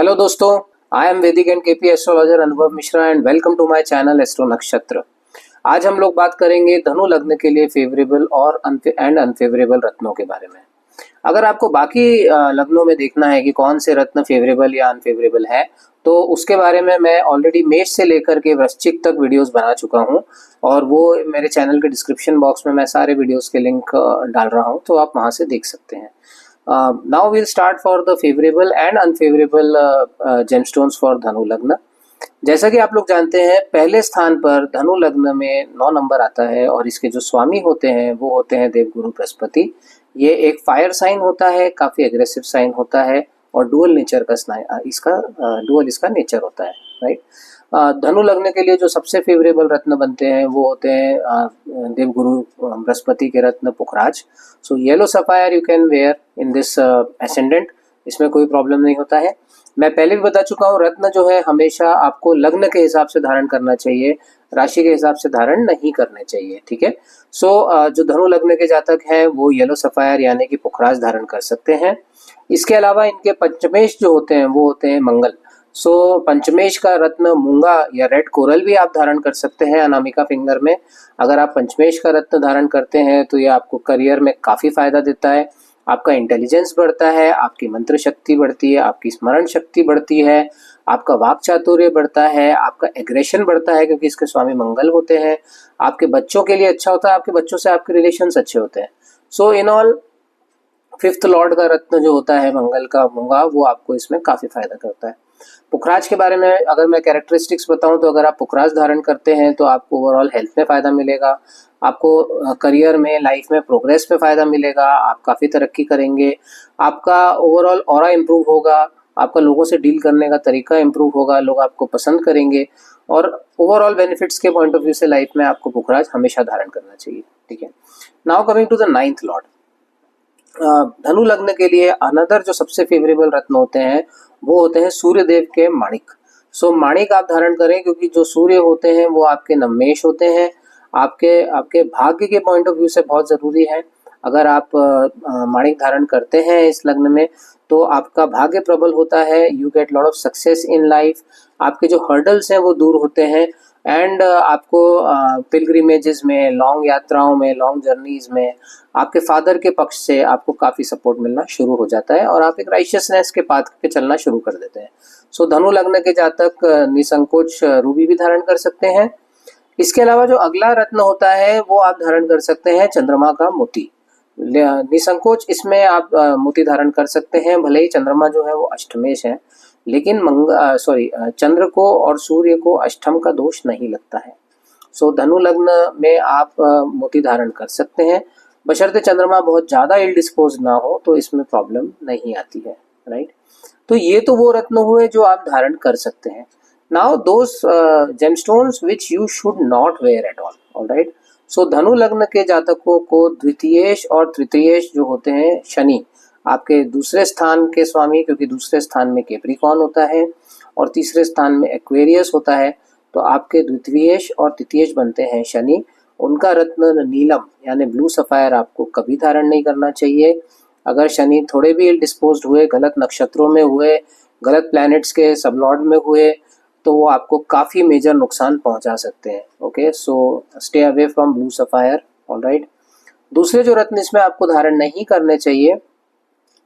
Hello दोस्तों, I am Vedic and KP astrologer Anubhav Mishra and welcome to my channel astro Nakshatra. आज हम लोग बात करेंगे धनु लग्न के लिए फेवरेबल और अनफेवरेबल रत्नों के बारे में। अगर आपको बाकी लग्नों में देखना है कि कौन से रत्न फेवरेबल या अनफेवरेबल है, तो उसके बारे में मैं ऑलरेडी मेष से लेकर के वृश्चिक तक वीडियोस बना चुका हूं और वो मेरे चैनल के डिस्क्रिप्शन बॉक्स में मैं सारे वीडियोस के लिंक डाल रहा हूं, तो आप वहां से देख सकते हैं। Now we'll start for the favorable and unfavorable gemstones for धनु लग्न। जैसा कि आप लोग जानते हैं, पहले स्थान पर धनु लग्न में 9 नंबर आता है और इसके जो स्वामी होते हैं वो होते हैं देवगुरु बृहस्पति। ये एक फायर साइन होता है, काफी एग्रेसिव साइन होता है और डुअल नेचर का इसका नेचर होता है, राइट। धनु लग्न के लिए जो सबसे फेवरेबल रत्न बनते हैं वो होते हैं देवगुरु बृहस्पति के रत्न पुखराज। So yellow sapphire you can wear in this ascendant, इसमें कोई प्रॉब्लम नहीं होता है। मैं पहले भी बता चुका हूँ, रत्न जो है हमेशा आपको लग्न के हिसाब से धारण करना चाहिए, राशि के हिसाब से धारण नहीं करने चाहिए, ठीक है। सो जो धनु लग्न के जातक हैं वो येलो सफायर यानी कि पुखराज धारण कर सकते हैं। इसके अलावा इनके पंचमेश जो होते हैं वो होते हैं मंगल। सो पंचमेश का रत्न मूंगा या रेड कोरल भी आप धारण कर सकते हैं अनामिका फिंगर में। अगर आप पंचमेश का रत्न धारण करते हैं तो ये आपको करियर में काफी फायदा देता है, आपका इंटेलिजेंस बढ़ता है, आपकी मंत्र शक्ति बढ़ती है, आपकी स्मरण शक्ति बढ़ती है, आपका वाक चातुर्य बढ़ता है, आपका एग्रेशन बढ़ता है क्योंकि इसके स्वामी मंगल होते हैं, आपके बच्चों के लिए अच्छा होता है, आपके बच्चों से आपके रिलेशंस अच्छे होते हैं। सो इन ऑल 5th लॉर्ड का रत्न जो होता है मंगल का मूंगा, वो आपको इसमें काफी फायदा करता है। पुखराज के बारे में अगर मैं कैरेक्टरिस्टिक्स बताऊं तो अगर आप पुखराज धारण करते हैं तो आपको ओवरऑल हेल्थ में फायदा मिलेगा, आपको करियर में, लाइफ में प्रोग्रेस में फायदा मिलेगा, आप काफी तरक्की करेंगे, आपका ओवरऑल ऑरा इंप्रूव होगा, आपका लोगों से डील करने का तरीका इंप्रूव होगा, लोग आपको पसंद करेंगे और ओवरऑल बेनिफिट्स के पॉइंट ऑफ व्यू से लाइफ में आपको पुखराज हमेशा धारण करना चाहिए, ठीक है। Now coming to the 9th lord. धनु लग्न के लिए अनदर जो सबसे फेवरेबल रत्न होते हैं वो होते हैं सूर्य देव के माणिक। सो माणिक आप धारण करें क्योंकि जो सूर्य होते हैं वो आपके नवमेश होते हैं, आपके भाग्य के पॉइंट ऑफ व्यू से बहुत जरूरी है। अगर आप माणिक धारण करते हैं इस लग्न में तो आपका भाग्य प्रबल होता है, you get lot of success in life, आपके जो हर्डल्स हैं वो दूर होते हैं एंड आपको पिलग्रिमेजेस में, लॉन्ग यात्राओं में, लॉन्ग जर्नीज में आपके फादर के पक्ष से आपको काफी सपोर्ट मिलना शुरू हो जाता है और आप एक राइशियसनेस के पाथ पे चलना शुरू कर देते हैं। सो धनु लग्न के जातक निसंकोच रूबी भी धारण कर सकते हैं। इसके अलावा जो अगला रत्न होता है वो आप धारण कर सकते हैं चंद्रमा का मोती। निसंकोच इसमें आप मोती धारण कर सकते हैं, भले ही चंद्रमा जो है वो अष्टमेश है, लेकिन चंद्र को और सूर्य को अष्टम का दोष नहीं लगता है। सो धनु लग्न में आप मोती धारण कर सकते हैं, बशर्ते चंद्रमा बहुत ज्यादा इल डिस्पोज ना हो तो इसमें प्रॉब्लम नहीं आती है, राइट। तो ये तो वो रत्न हुए जो आप धारण कर सकते हैं। Now those gemstones which you should not wear at all, alright. So धनु लग्न के जातकों को द्वितीयेश और तृतीयेश जो होते हैं शनि, आपके दूसरे स्थान के स्वामी, क्योंकि दूसरे स्थान में कैप्रिकॉर्न होता है और तीसरे स्थान में एक्वेरियस होता है, तो आपके द्वितीयेश और तृतीयेश बनते हैं शनि। उनका रत्न नीलम यानी ब्लू सफायर आपको कभी धारण नहीं करना चाहिए। अगर शनि थोड़े भी डिस्पोज्ड हुए, गलत नक्षत्रों में हुए, गलत प्लैनेट्स के सबलॉर्ड में हुए, तो वो आपको काफी मेजर नुकसान पहुंचा सकते हैं। Okay, so stay away from blue sapphire, alright. दूसरे जो रत्न इसमें आपको धारण नहीं करने चाहिए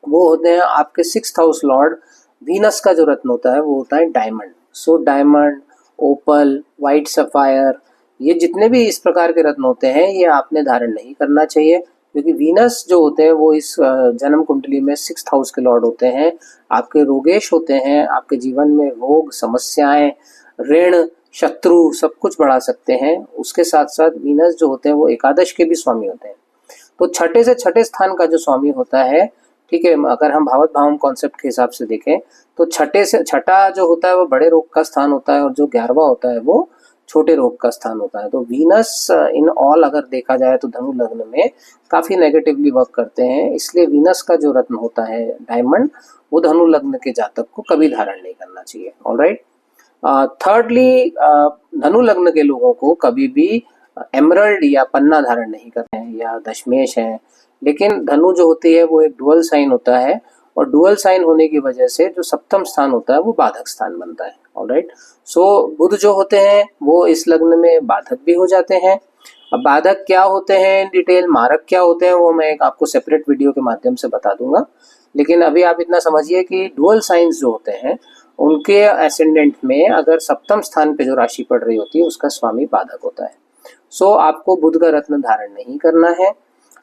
वो होते हैं आपके 6th हाउस लॉर्ड वीनस का जो रत्न होता है वो होता है डायमंड। सो डायमंड, ओपल, वाइट सफायर, ये जितने भी इस प्रकार के रत्न होते हैं ये आपने धारण नहीं करना चाहिए क्योंकि वीनस जो होते हैं वो इस जन्म कुंडली में 6th हाउस के लॉर्ड होते हैं, आपके रोगेश होते हैं, आपके जीवन में रोग, समस्याएं, ऋण, शत्रु सब कुछ बढ़ा सकते हैं। उसके साथ साथ वीनस जो होते हैं वो एकादश के भी स्वामी होते हैं। तो छठे से छठे स्थान का जो स्वामी होता है, ठीक है, अगर हम भावत भावम कॉन्सेप्ट के हिसाब से देखें तो छठे से छठा जो होता है वो बड़े रोग का स्थान होता है और जो 11वां होता है वो छोटे रोग का स्थान होता है। तो वीनस इन ऑल अगर देखा जाए तो धनु लग्न में काफी नेगेटिवली वर्क करते हैं, इसलिए वीनस का जो रत्न होता है डायमंड, वो धनु लग्न के जातक को कभी धारण नहीं करना चाहिए, ऑलराइट। थर्डली, धनु लग्न के लोगों को कभी भी एमरल्ड या पन्ना धारण नहीं करते हैं या दशमेश है, लेकिन धनु जो होती है वो एक डुअल साइन होता है और डुअल साइन होने की वजह से जो सप्तम स्थान होता है वो बाधक स्थान बनता है। ऑलराइट, सो बुध जो होते हैं वो इस लग्न में बाधक भी हो जाते हैं। अब बाधक क्या होते हैं इन डिटेल, मारक क्या होते हैं, वो मैं एक आपको सेपरेट वीडियो के माध्यम से बता दूंगा। लेकिन अभी आप इतना समझिए कि डुअल साइंस जो होते हैं उनके एसेंडेंट में अगर सप्तम स्थान पे जो राशि पड़ रही होती है उसका स्वामी बाधक होता है। सो आपको बुध का रत्न धारण नहीं करना है।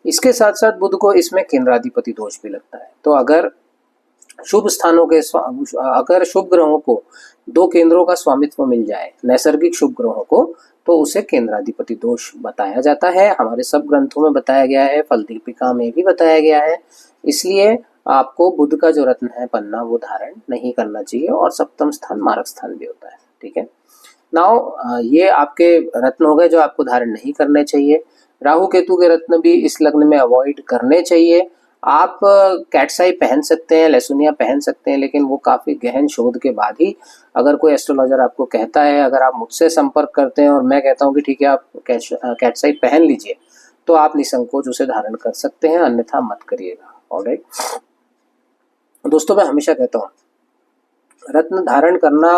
इसके साथ साथ बुध को इसमें केंद्राधिपति दोष भी लगता है। तो अगर शुभ स्थानों के अगर शुभ ग्रहों को दो केंद्रों का स्वामित्व मिल जाए, नैसर्गिक शुभ ग्रहों को, तो उसे केंद्राधिपति दोष बताया जाता है। हमारे सब ग्रंथों में बताया गया है, फल दीपिका में भी बताया गया है। इसलिए आपको बुध का जो रत्न है पन्ना वो धारण नहीं करना चाहिए, और सप्तम स्थान मारक स्थान भी होता है। ठीक है, नाउ ये आपके रत्न हो गए जो आपको धारण नहीं करने चाहिए। राहु केतु के रत्न भी इस लग्न में अवॉइड करने चाहिए। आप कैटसाई पहन सकते हैं, लहसुनिया पहन सकते हैं, लेकिन वो काफ़ी गहन शोध के बाद ही अगर कोई एस्ट्रोलॉजर आपको कहता है, अगर आप मुझसे संपर्क करते हैं और मैं कहता हूँ कि ठीक है आप कैटसाई पहन लीजिए, तो आप निसंकोच उसे धारण कर सकते हैं, अन्यथा मत करिएगा। ऑलराइट दोस्तों, मैं हमेशा कहता हूँ रत्न धारण करना,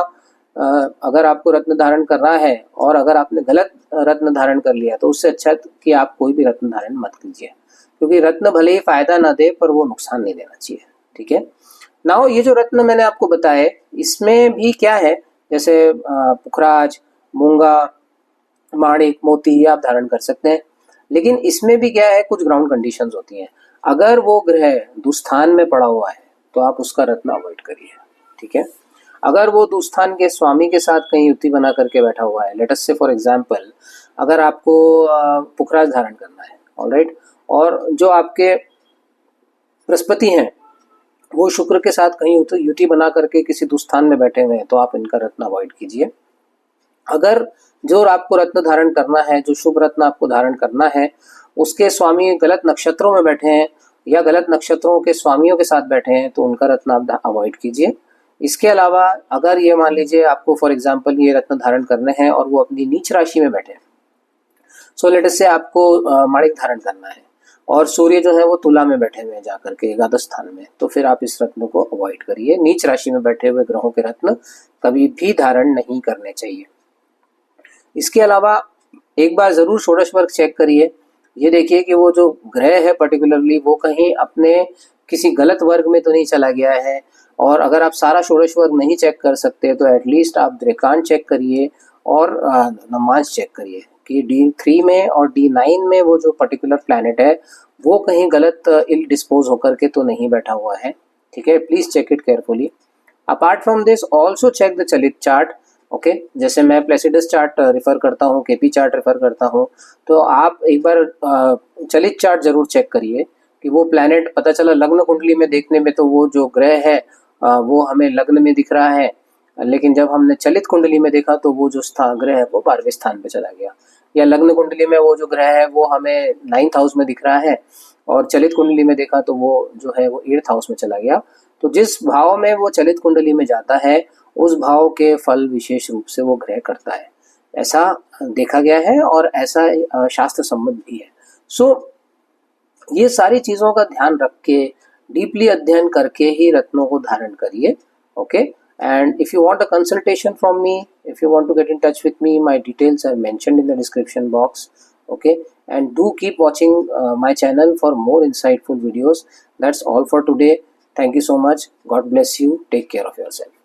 अगर आपको रत्न धारण करना है और अगर आपने गलत रत्न धारण कर लिया तो उससे अच्छा है कि आप कोई भी रत्न धारण मत कीजिए, क्योंकि रत्न भले ही फायदा ना दे पर वो नुकसान नहीं देना चाहिए। ठीक है, नाउ ये जो रत्न मैंने आपको बताए इसमें भी क्या है, जैसे पुखराज, मूंगा, माणिक, मोती, ये आप धारण कर सकते हैं। लेकिन इसमें भी क्या है, कुछ ग्राउंड कंडीशंस होती हैं। अगर वो ग्रह दुस्थान में पड़ा हुआ है तो आप उसका रत्न अवॉइड करिए। ठीक है, अगर वो दुस्थान के स्वामी के साथ कहीं युति बना करके बैठा हुआ है, लेट अस से फॉर एग्जांपल अगर आपको पुखराज धारण करना है, ऑलराइट, और जो आपके बृहस्पति हैं वो शुक्र के साथ कहीं युति बना करके किसी दुस्थान में बैठे हुए हैं, तो आप इनका रत्न अवॉइड कीजिए। अगर जो आपको रत्न धारण करना है, जो शुभ रत्न आपको धारण करना है, उसके स्वामी गलत नक्षत्रों में बैठे हैं या गलत नक्षत्रों के स्वामियों के साथ बैठे हैं, तो उनका रत्न आप अवॉइड कीजिए। इसके अलावा अगर ये मान लीजिए आपको फॉर एग्जांपल ये रत्न धारण करने हैं और वो अपनी नीच राशि में बैठे हैं, सो लेट अस से आपको माणिक धारण करना है और सूर्य जो है वो तुला में बैठे हुए हैं जाकर के एकादश स्थान में, तो फिर आप इस रत्न को अवॉइड करिए। नीच राशि में बैठे हुए ग्रहों के रत्न कभी भी धारण नहीं करने चाहिए। इसके अलावा एक बार जरूर षोडश वर्ग चेक करिए। ये देखिए कि वो जो ग्रह है पर्टिकुलरली वो कहीं अपने किसी गलत वर्ग में तो नहीं चला गया है, और अगर आप सारा षोडश वर्ग नहीं चेक कर सकते तो एटलीस्ट आप द्रेकान चेक करिए और नमाज चेक करिए कि D3 में और D9 में वो जो पर्टिकुलर प्लैनेट है वो कहीं गलत इल डिस्पोज होकर के तो नहीं बैठा हुआ है। ठीक है, please check it carefully. Apart from this also check the चलित चार्ट। ओके, जैसे मैं प्लेसिडस चार्ट रेफर करता हूँ, केपी चार्ट रेफर करता हूँ, तो आप एक बार चलित चार्ट जरूर चेक करिए कि वो प्लैनेट, पता चला लग्न कुंडली में देखने में तो वो जो ग्रह है वो हमें लग्न में दिख रहा है, लेकिन जब हमने चलित कुंडली में देखा तो वो जो ग्रह है वो 12वें स्थान पे चला गया, या लग्न कुंडली में वो जो ग्रह है वो हमें 9th हाउस में दिख रहा है और चलित कुंडली में देखा तो वो जो है वो 8th हाउस में चला गया। तो जिस भाव में वो चलित कुंडली में जाता है उस भाव के फल विशेष रूप से वो ग्रह करता है, ऐसा देखा गया है और ऐसा शास्त्र सम्मत भी है। सो ये सारी चीजों का ध्यान रख के डीपली अध्ययन करके ही रत्नों को धारण करिए। Okay, and if you want a consultation from me, if you want to get in touch with me, my details are mentioned in the description box. Okay, and do keep watching my channel for more insightful videos. That's all for today. Thank you so much. God bless you. Take care of yourself.